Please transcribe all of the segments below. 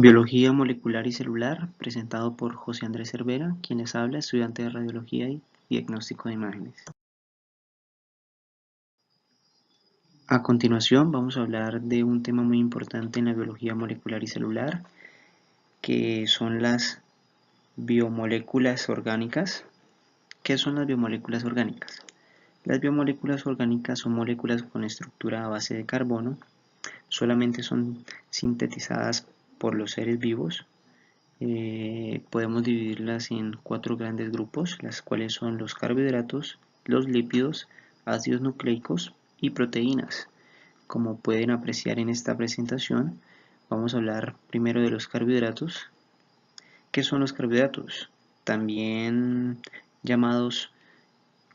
Biología molecular y celular, presentado por José Andrés Cervera, quien les habla, estudiante de Radiología y Diagnóstico de Imágenes. A continuación vamos a hablar de un tema muy importante en la biología molecular y celular, que son las biomoléculas orgánicas. ¿Qué son las biomoléculas orgánicas? Las biomoléculas orgánicas son moléculas con estructura a base de carbono, solamente son sintetizadas por los seres vivos. Podemos dividirlas en 4 grandes grupos, las cuales son los carbohidratos, los lípidos, ácidos nucleicos y proteínas. Como pueden apreciar en esta presentación, vamos a hablar primero de los carbohidratos. ¿Qué son los carbohidratos? También llamados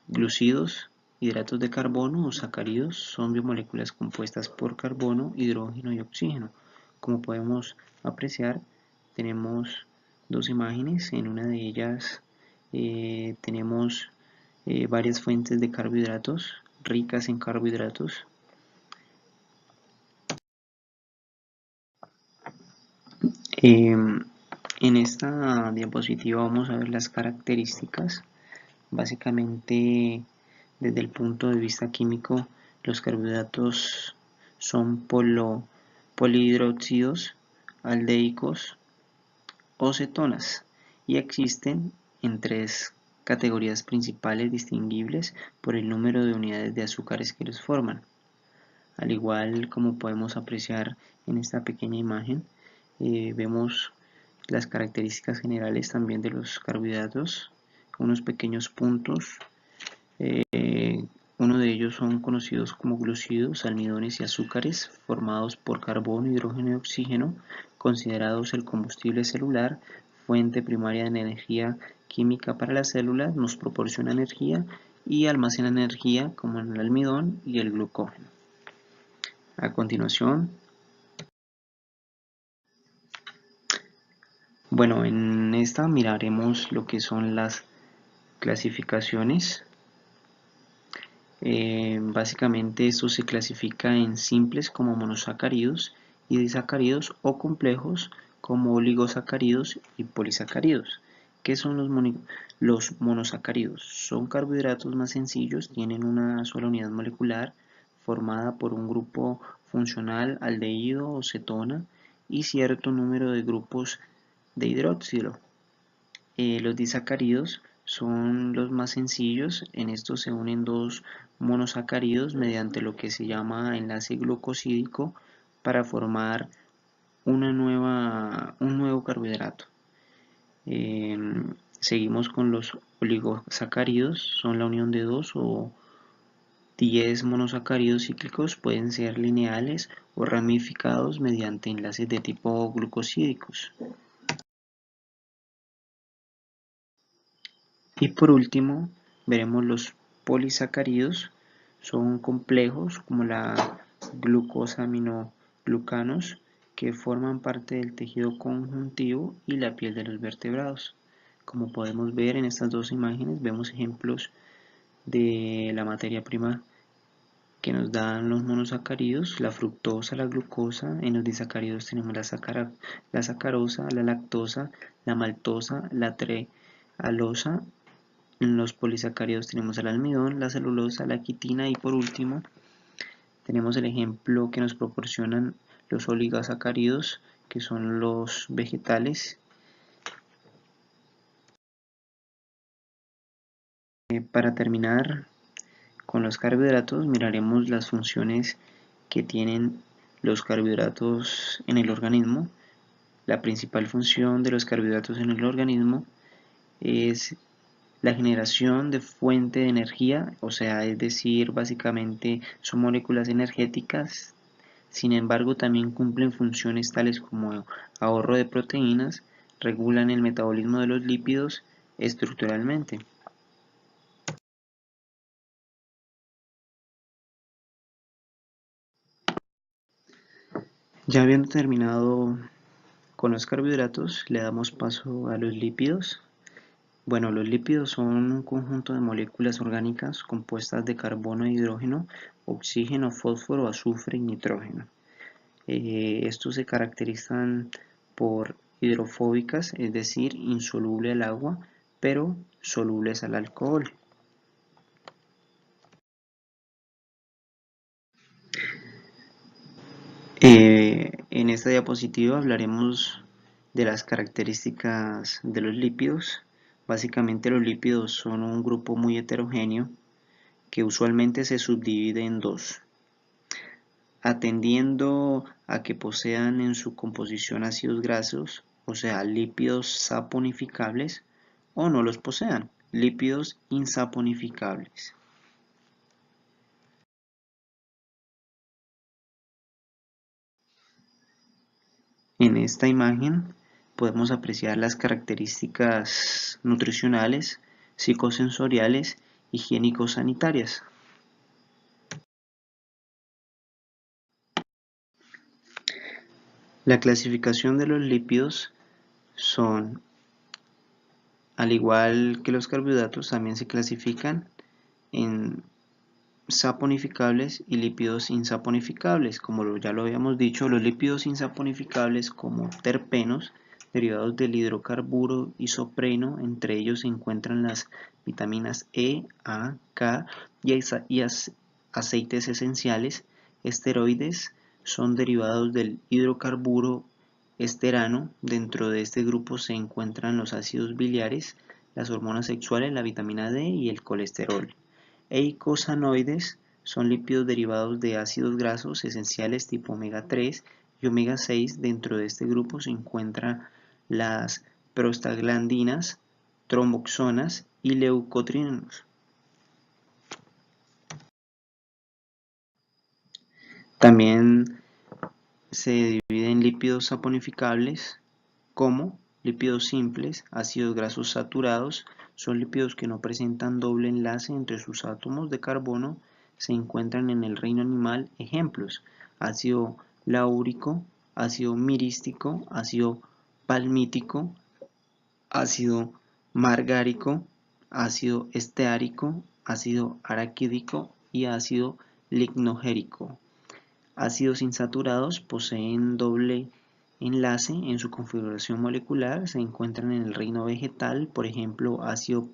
glúcidos, hidratos de carbono o sacáridos, son biomoléculas compuestas por carbono, hidrógeno y oxígeno. Como podemos apreciar, tenemos dos imágenes. En una de ellas tenemos varias fuentes de carbohidratos ricas en carbohidratos. En esta diapositiva vamos a ver las características. Básicamente, desde el punto de vista químico, los carbohidratos son polihidróxidos aldeicos o cetonas y existen en 3 categorías principales distinguibles por el número de unidades de azúcares que los forman. Al igual como podemos apreciar en esta pequeña imagen, vemos las características generales también de los carbohidratos, unos pequeños puntos. Uno de ellos son conocidos como glúcidos, almidones y azúcares formados por carbono, hidrógeno y oxígeno, considerados el combustible celular, fuente primaria de energía química para las células, nos proporciona energía y almacena energía como en el almidón y el glucógeno. A continuación, en esta miraremos lo que son las clasificaciones. Básicamente esto se clasifica en simples como monosacáridos y disacáridos o complejos como oligosacáridos y polisacáridos. ¿Qué son los monosacáridos? Son carbohidratos más sencillos, tienen una sola unidad molecular formada por un grupo funcional aldehído o cetona y cierto número de grupos de hidroxilo. Los disacáridos son los más sencillos. En estos se unen dos monosacáridos mediante lo que se llama enlace glucosídico para formar un nuevo carbohidrato. Seguimos con los oligosacáridos, son la unión de 2 o 10 monosacáridos cíclicos, pueden ser lineales o ramificados mediante enlaces de tipo glucosídicos. Y por último, veremos los polisacáridos, son complejos como la glucosaminoglucanos que forman parte del tejido conjuntivo y la piel de los vertebrados. Como podemos ver en estas dos imágenes, vemos ejemplos de la materia prima que nos dan los monosacáridos, la fructosa, la glucosa. En los disacáridos tenemos la sacarosa, la lactosa, la maltosa, la trealosa. En los polisacáridos tenemos el almidón, la celulosa, la quitina y por último tenemos el ejemplo que nos proporcionan los oligosacáridos, que son los vegetales. Para terminar con los carbohidratos, miraremos las funciones que tienen los carbohidratos en el organismo. La principal función de los carbohidratos en el organismo es la generación de fuente de energía, o sea, es decir, básicamente son moléculas energéticas. Sin embargo, también cumplen funciones tales como ahorro de proteínas, regulan el metabolismo de los lípidos estructuralmente. Ya habiendo terminado con los carbohidratos, le damos paso a los lípidos. Los lípidos son un conjunto de moléculas orgánicas compuestas de carbono e hidrógeno, oxígeno, fósforo, azufre y nitrógeno. Estos se caracterizan por hidrofóbicas, es decir, insoluble al agua, pero solubles al alcohol. En esta diapositiva hablaremos de las características de los lípidos. Básicamente los lípidos son un grupo muy heterogéneo que usualmente se subdivide en dos, atendiendo a que posean en su composición ácidos grasos, o sea, lípidos saponificables, o no los posean, lípidos insaponificables. En esta imagen podemos apreciar las características nutricionales, psicosensoriales, higiénico-sanitarias. La clasificación de los lípidos son, al igual que los carbohidratos, también se clasifican en saponificables y lípidos insaponificables. Como ya lo habíamos dicho, los lípidos insaponificables, como terpenos, derivados del hidrocarburo isopreno, entre ellos se encuentran las vitaminas E, A, K y aceites esenciales. Esteroides son derivados del hidrocarburo esterano. Dentro de este grupo se encuentran los ácidos biliares, las hormonas sexuales, la vitamina D y el colesterol. Eicosanoides son lípidos derivados de ácidos grasos esenciales tipo omega 3 y omega 6. Dentro de este grupo se encuentran las prostaglandinas, tromboxanas y leucotrienos. También se divide en lípidos saponificables como lípidos simples, ácidos grasos saturados, son lípidos que no presentan doble enlace entre sus átomos de carbono, se encuentran en el reino animal. Ejemplos: ácido láurico, ácido mirístico, ácido palmítico, ácido margárico, ácido esteárico, ácido araquídico y ácido lignogérico. Ácidos insaturados poseen doble enlace en su configuración molecular, se encuentran en el reino vegetal, por ejemplo, ácido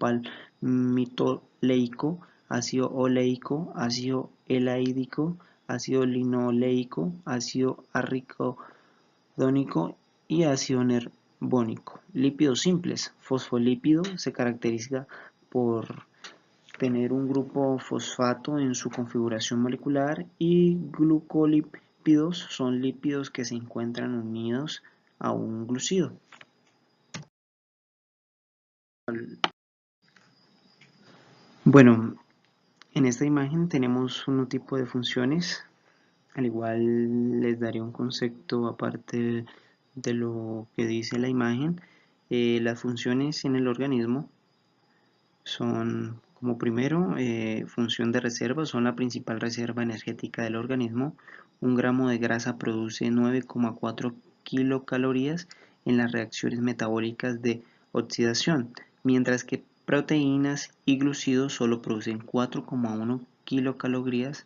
palmitoleico, ácido oleico, ácido elaídico, ácido linoleico, ácido arquidónico y ácido nerbónico. Lípidos simples. Fosfolípido se caracteriza por tener un grupo fosfato en su configuración molecular, y glucolípidos son lípidos que se encuentran unidos a un glucido. Bueno, en esta imagen tenemos un tipo de funciones. Al igual les daré un concepto aparte de lo que dice la imagen. Las funciones en el organismo son, como primero, función de reserva, son la principal reserva energética del organismo. Un gramo de grasa produce 9,4 kilocalorías en las reacciones metabólicas de oxidación, mientras que proteínas y glúcidos solo producen 4,1 kilocalorías.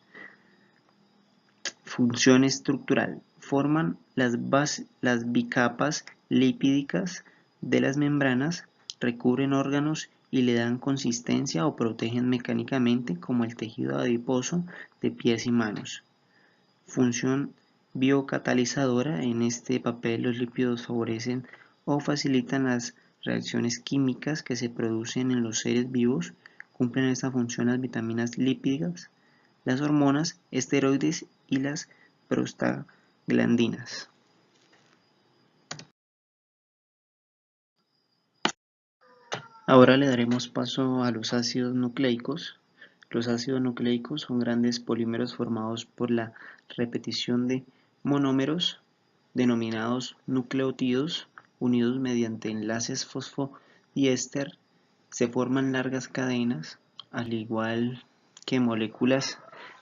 Función estructural: forman las bicapas lipídicas de las membranas, recubren órganos y le dan consistencia o protegen mecánicamente, como el tejido adiposo de pies y manos. Función biocatalizadora: en este papel los lípidos favorecen o facilitan las reacciones químicas que se producen en los seres vivos. Cumplen esta función las vitaminas lipídicas, las hormonas, esteroides y las prostaglandinas. Ahora le daremos paso a los ácidos nucleicos. Los ácidos nucleicos son grandes polímeros formados por la repetición de monómeros, denominados nucleótidos, unidos mediante enlaces fosfodiéster. Se forman largas cadenas, al igual que moléculas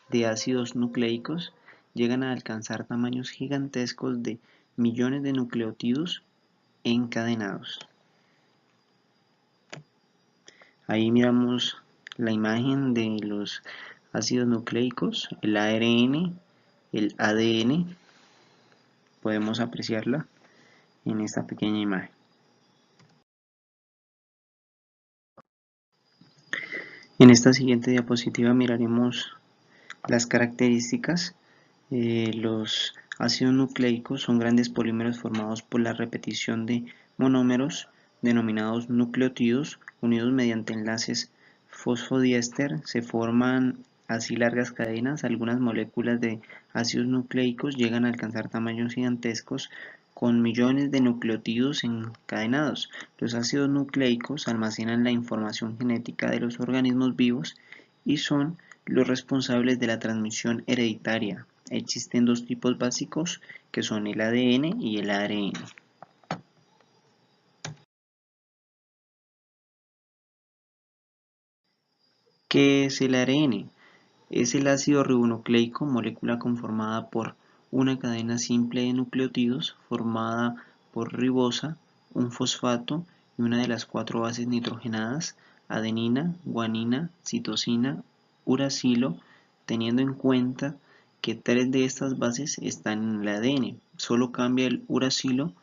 de ácidos nucleicos, llegan a alcanzar tamaños gigantescos de millones de nucleótidos encadenados. Ahí miramos la imagen de los ácidos nucleicos, el ARN, el ADN, podemos apreciarla. en esta pequeña imagen. En esta siguiente diapositiva miraremos las características. Los ácidos nucleicos son grandes polímeros formados por la repetición de monómeros denominados nucleótidos unidos mediante enlaces fosfodiéster. Se forman así largas cadenas. Algunas moléculas de ácidos nucleicos llegan a alcanzar tamaños gigantescos con millones de nucleótidos encadenados. Los ácidos nucleicos almacenan la información genética de los organismos vivos y son los responsables de la transmisión hereditaria. Existen dos tipos básicos que son el ADN y el ARN. ¿Qué es el ARN? Es el ácido ribonucleico, molécula conformada por una cadena simple de nucleótidos formada por ribosa, un fosfato y una de las 4 bases nitrogenadas, adenina, guanina, citosina, uracilo, teniendo en cuenta que 3 de estas bases están en el ADN. Solo cambia el uracilo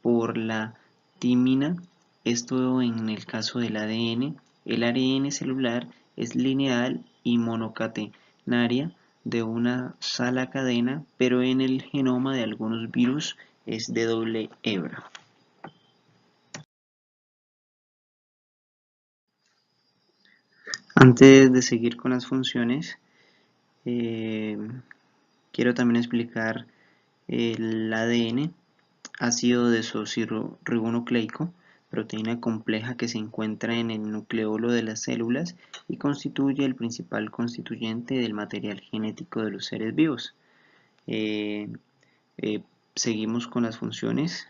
por la timina, esto en el caso del ADN. El ARN celular es lineal y monocatenaria de una sola cadena, pero en el genoma de algunos virus es de doble hebra. Antes de seguir con las funciones, quiero también explicar el ADN, ácido desoxirribonucleico, proteína compleja que se encuentra en el nucleolo de las células y constituye el principal constituyente del material genético de los seres vivos. Eh, Seguimos con las funciones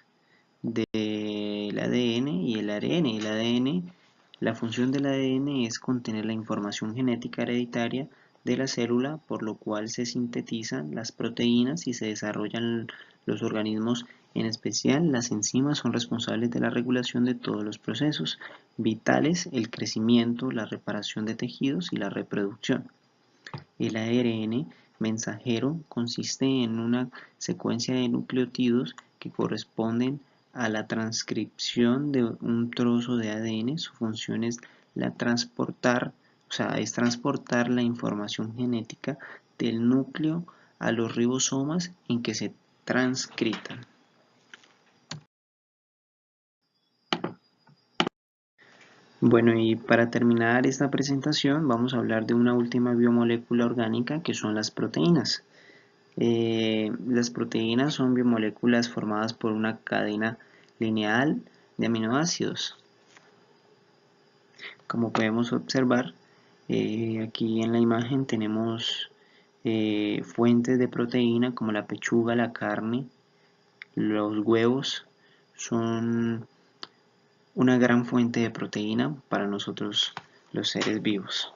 del ADN y el ARN. La función del ADN es contener la información genética hereditaria de la célula, por lo cual se sintetizan las proteínas y se desarrollan los organismos. En especial, las enzimas son responsables de la regulación de todos los procesos vitales, el crecimiento, la reparación de tejidos y la reproducción. El ARN mensajero consiste en una secuencia de nucleótidos que corresponden a la transcripción de un trozo de ADN. Su función es transportar la información genética del núcleo a los ribosomas en que se transcritan. Bueno, y para terminar esta presentación vamos a hablar de una última biomolécula orgánica que son las proteínas. Las proteínas son biomoléculas formadas por una cadena lineal de aminoácidos. Como podemos observar, aquí en la imagen tenemos fuentes de proteína como la pechuga, la carne, los huevos. Son una gran fuente de proteína para nosotros los seres vivos.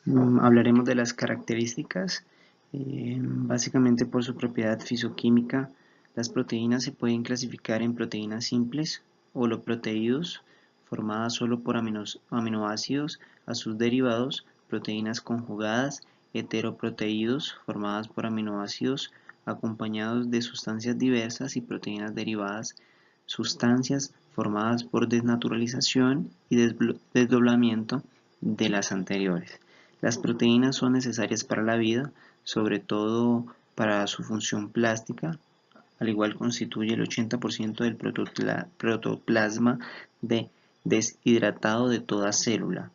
Hablaremos de las características. Básicamente por su propiedad fisoquímica, las proteínas se pueden clasificar en proteínas simples, holoproteídos, formadas solo por aminoácidos a sus derivados, proteínas conjugadas, heteroproteídos, formadas por aminoácidos acompañados de sustancias diversas y proteínas derivadas, sustancias formadas por desnaturalización y desdoblamiento de las anteriores. Las proteínas son necesarias para la vida, sobre todo para su función plástica, al igual constituye el 80% del protoplasma deshidratado de toda célula,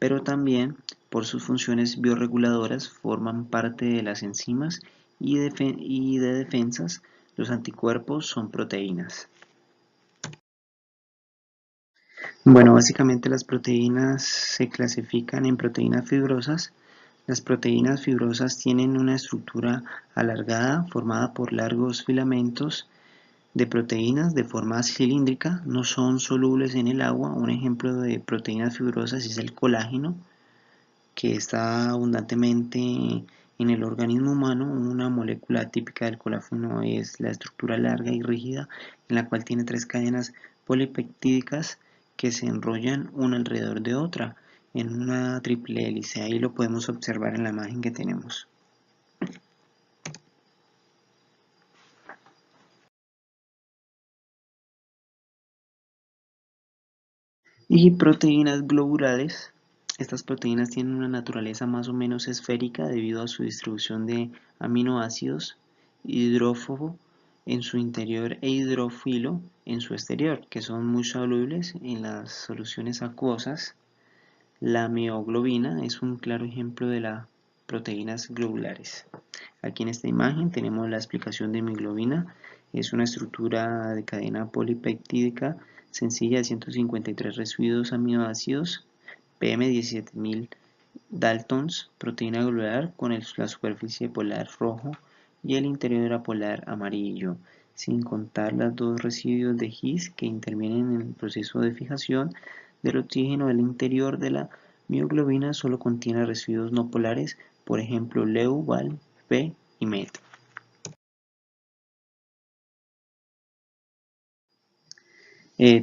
pero también por sus funciones bioreguladoras forman parte de las enzimas y de defensas. Los anticuerpos son proteínas. Bueno, básicamente las proteínas se clasifican en proteínas fibrosas. Las proteínas fibrosas tienen una estructura alargada formada por largos filamentos de proteínas de forma cilíndrica, no son solubles en el agua. Un ejemplo de proteínas fibrosas es el colágeno, que está abundantemente en el organismo humano. Una molécula típica del colágeno es la estructura larga y rígida, en la cual tiene 3 cadenas polipeptídicas que se enrollan una alrededor de otra en una triple hélice. Ahí lo podemos observar en la imagen que tenemos. Y proteínas globulares. Estas proteínas tienen una naturaleza más o menos esférica debido a su distribución de aminoácidos hidrófobo en su interior e hidrófilo en su exterior, que son muy solubles en las soluciones acuosas. La mioglobina es un claro ejemplo de las proteínas globulares. Aquí en esta imagen tenemos la explicación de mioglobina. Es una estructura de cadena polipeptídica sencilla de 153 residuos aminoácidos PM17000 Daltons, proteína globular con la superficie polar rojo y el interior polar amarillo, sin contar los dos residuos de His que intervienen en el proceso de fijación del oxígeno. El interior de la mioglobina solo contiene residuos no polares, por ejemplo Leu, Val, P y Met.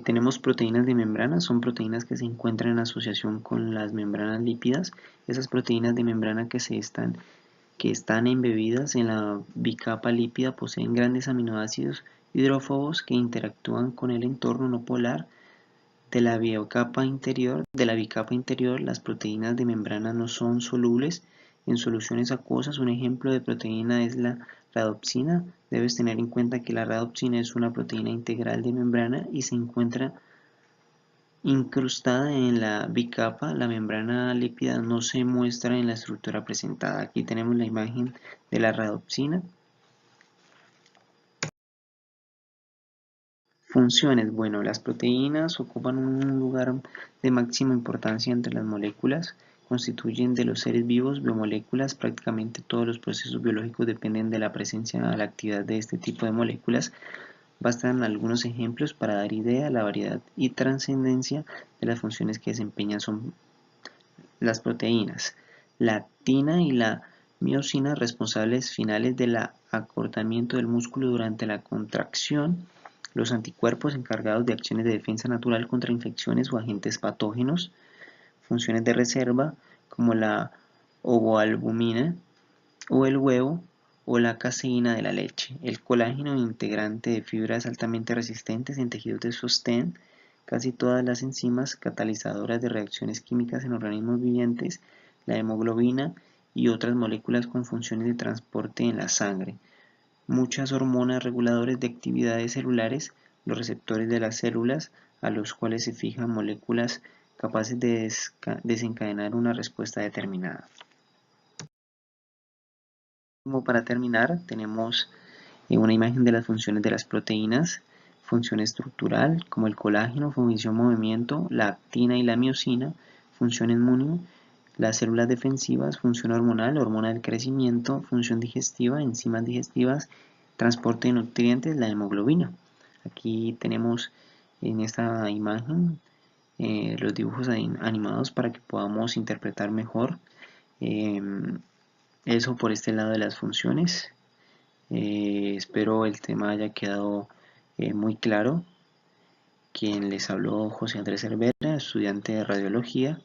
Tenemos proteínas de membrana, son proteínas que se encuentran en asociación con las membranas lípidas. Esas proteínas de membrana que están embebidas en la bicapa lípida poseen grandes aminoácidos hidrófobos que interactúan con el entorno no polar de la bicapa interior. Las proteínas de membrana no son solubles en soluciones acuosas. Un ejemplo de proteína es la rhodopsina. Debes tener en cuenta que la rhodopsina es una proteína integral de membrana y se encuentra incrustada en la bicapa. La membrana lípida no se muestra en la estructura presentada. Aquí tenemos la imagen de la rhodopsina. Funciones. Bueno, las proteínas ocupan un lugar de máxima importancia entre las moléculas. Constituyen de los seres vivos biomoléculas. Prácticamente todos los procesos biológicos dependen de la presencia o la actividad de este tipo de moléculas. Bastan algunos ejemplos para dar idea. La variedad y trascendencia de las funciones que desempeñan son las proteínas. La actina y la miosina, responsables finales del acortamiento del músculo durante la contracción. Los anticuerpos, encargados de acciones de defensa natural contra infecciones o agentes patógenos. Funciones de reserva, como la ovoalbumina o el huevo o la caseína de la leche. El colágeno, integrante de fibras altamente resistentes en tejidos de sostén. Casi todas las enzimas catalizadoras de reacciones químicas en organismos vivientes. La hemoglobina y otras moléculas con funciones de transporte en la sangre. Muchas hormonas reguladores de actividades celulares, los receptores de las células, a los cuales se fijan moléculas capaces de desencadenar una respuesta determinada. Como para terminar, tenemos una imagen de las funciones de las proteínas. Función estructural, como el colágeno, función movimiento, la actina y la miosina. Función inmune, las células defensivas. Función hormonal, hormona del crecimiento. Función digestiva, enzimas digestivas. Transporte de nutrientes, la hemoglobina. Aquí tenemos en esta imagen los dibujos animados para que podamos interpretar mejor. Eso por este lado de las funciones. Espero el tema haya quedado muy claro. Quien les habló, José Andrés Cervera, estudiante de radiología.